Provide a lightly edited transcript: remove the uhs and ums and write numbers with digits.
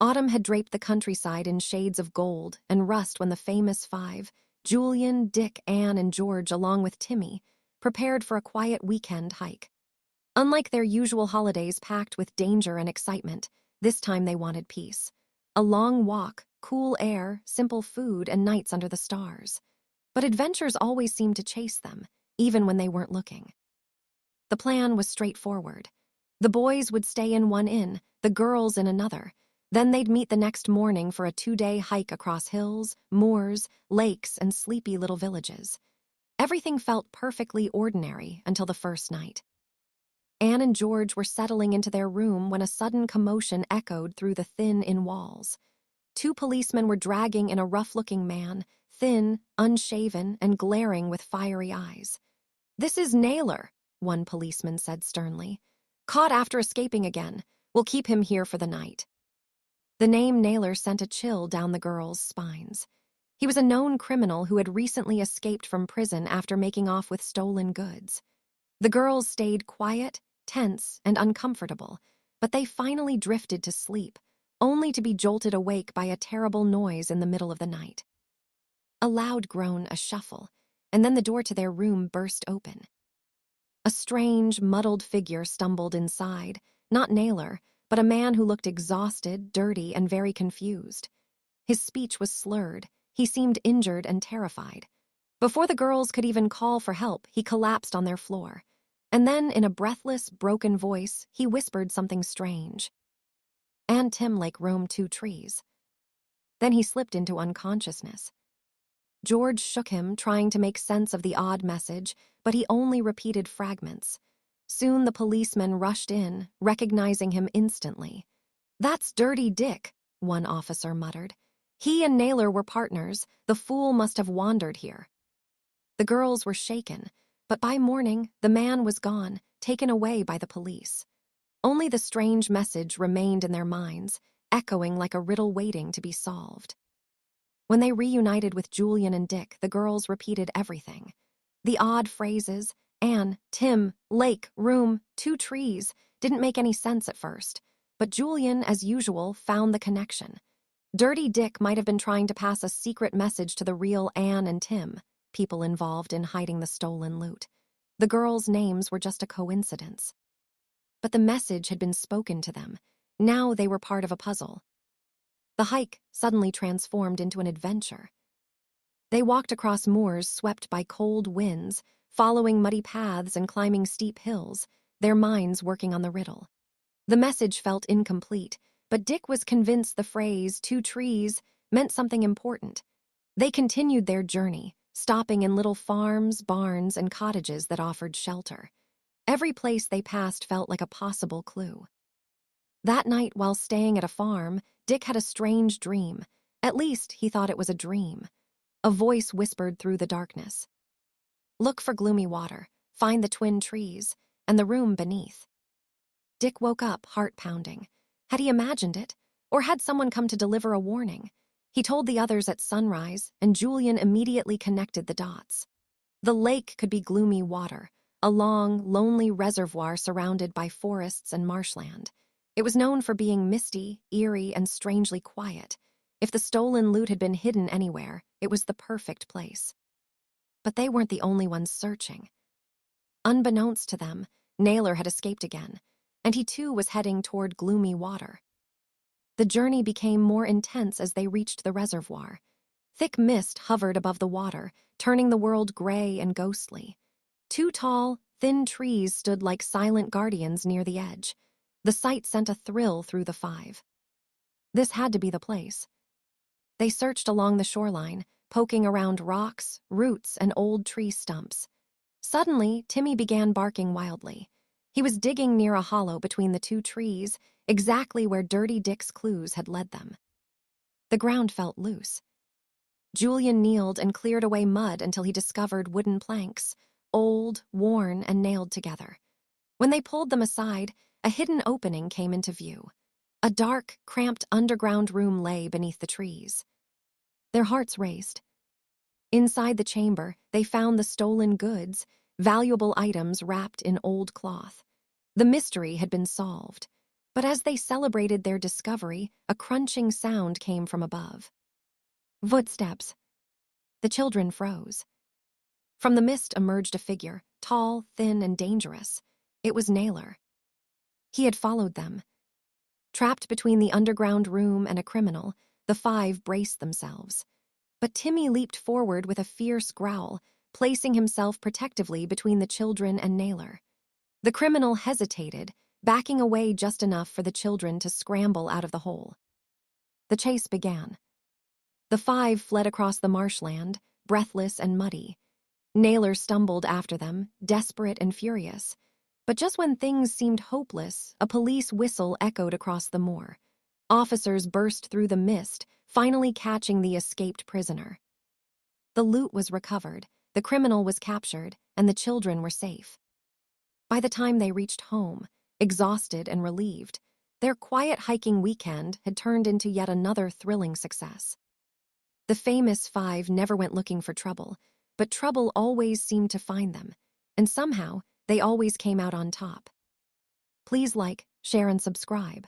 Autumn had draped the countryside in shades of gold and rust when the famous five, Julian, Dick, Anne, and George, along with Timmy, prepared for a quiet weekend hike. Unlike their usual holidays packed with danger and excitement, this time they wanted peace. A long walk, cool air, simple food, and nights under the stars. But adventures always seemed to chase them, even when they weren't looking. The plan was straightforward. The boys would stay in one inn, the girls in another. Then they'd meet the next morning for a 2-day hike across hills, moors, lakes, and sleepy little villages. Everything felt perfectly ordinary until the first night. Anne and George were settling into their room when a sudden commotion echoed through the thin-in walls. 2 policemen were dragging in a rough-looking man, thin, unshaven, and glaring with fiery eyes. "This is Naylor," one policeman said sternly. "Caught after escaping again. We'll keep him here for the night." The name Naylor sent a chill down the girls' spines. He was a known criminal who had recently escaped from prison after making off with stolen goods. The girls stayed quiet, tense, and uncomfortable, but they finally drifted to sleep, only to be jolted awake by a terrible noise in the middle of the night. A loud groan, a shuffle, and then the door to their room burst open. A strange, muddled figure stumbled inside, not Naylor, but a man who looked exhausted, dirty, and very confused. His speech was slurred. He seemed injured and terrified. Before the girls could even call for help, he collapsed on their floor. And then, in a breathless, broken voice, he whispered something strange. "And Tim Lake roamed 2 trees." Then he slipped into unconsciousness. George shook him, trying to make sense of the odd message, but he only repeated fragments. Soon the policemen rushed in, recognizing him instantly. "That's Dirty Dick," one officer muttered. "He and Naylor were partners. The fool must have wandered here." The girls were shaken, but by morning, the man was gone, taken away by the police. Only the strange message remained in their minds, echoing like a riddle waiting to be solved. When they reunited with Julian and Dick, the girls repeated everything. The odd phrases, Anne, Tim, lake, room, 2 trees, didn't make any sense at first, but Julian, as usual, found the connection. Dirty Dick might have been trying to pass a secret message to the real Anne and Tim, people involved in hiding the stolen loot. The girls' names were just a coincidence. But the message had been spoken to them. Now they were part of a puzzle. The hike suddenly transformed into an adventure. They walked across moors swept by cold winds, following muddy paths and climbing steep hills, their minds working on the riddle. The message felt incomplete, but Dick was convinced the phrase, 2 trees, meant something important. They continued their journey, stopping in little farms, barns, and cottages that offered shelter. Every place they passed felt like a possible clue. That night, while staying at a farm, Dick had a strange dream. At least, he thought it was a dream. A voice whispered through the darkness. "Look for gloomy water, find the twin trees, and the room beneath." Dick woke up, heart pounding. Had he imagined it? Or had someone come to deliver a warning? He told the others at sunrise, and Julian immediately connected the dots. The lake could be gloomy water, a long, lonely reservoir surrounded by forests and marshland. It was known for being misty, eerie, and strangely quiet. If the stolen loot had been hidden anywhere, it was the perfect place. But they weren't the only ones searching. Unbeknownst to them, Naylor had escaped again, and he too was heading toward gloomy water. The journey became more intense as they reached the reservoir. Thick mist hovered above the water, turning the world gray and ghostly. 2 tall, thin trees stood like silent guardians near the edge. The sight sent a thrill through the 5. This had to be the place. They searched along the shoreline, poking around rocks, roots, and old tree stumps. Suddenly, Timmy began barking wildly. He was digging near a hollow between the 2 trees, exactly where Dirty Dick's clues had led them. The ground felt loose. Julian kneeled and cleared away mud until he discovered wooden planks, old, worn, and nailed together. When they pulled them aside, a hidden opening came into view. A dark, cramped underground room lay beneath the trees. Their hearts raced. Inside the chamber, they found the stolen goods, valuable items wrapped in old cloth. The mystery had been solved. But as they celebrated their discovery, a crunching sound came from above. Footsteps. The children froze. From the mist emerged a figure, tall, thin, and dangerous. It was Naylor. He had followed them. Trapped between the underground room and a criminal, the five braced themselves. But Timmy leaped forward with a fierce growl, placing himself protectively between the children and Naylor. The criminal hesitated, backing away just enough for the children to scramble out of the hole. The chase began. The five fled across the marshland, breathless and muddy. Naylor stumbled after them, desperate and furious. But just when things seemed hopeless, a police whistle echoed across the moor. Officers burst through the mist, finally catching the escaped prisoner. The loot was recovered, the criminal was captured, and the children were safe. By the time they reached home, exhausted and relieved, their quiet hiking weekend had turned into yet another thrilling success. The famous five never went looking for trouble, but trouble always seemed to find them, and somehow they always came out on top. Please like, share, and subscribe.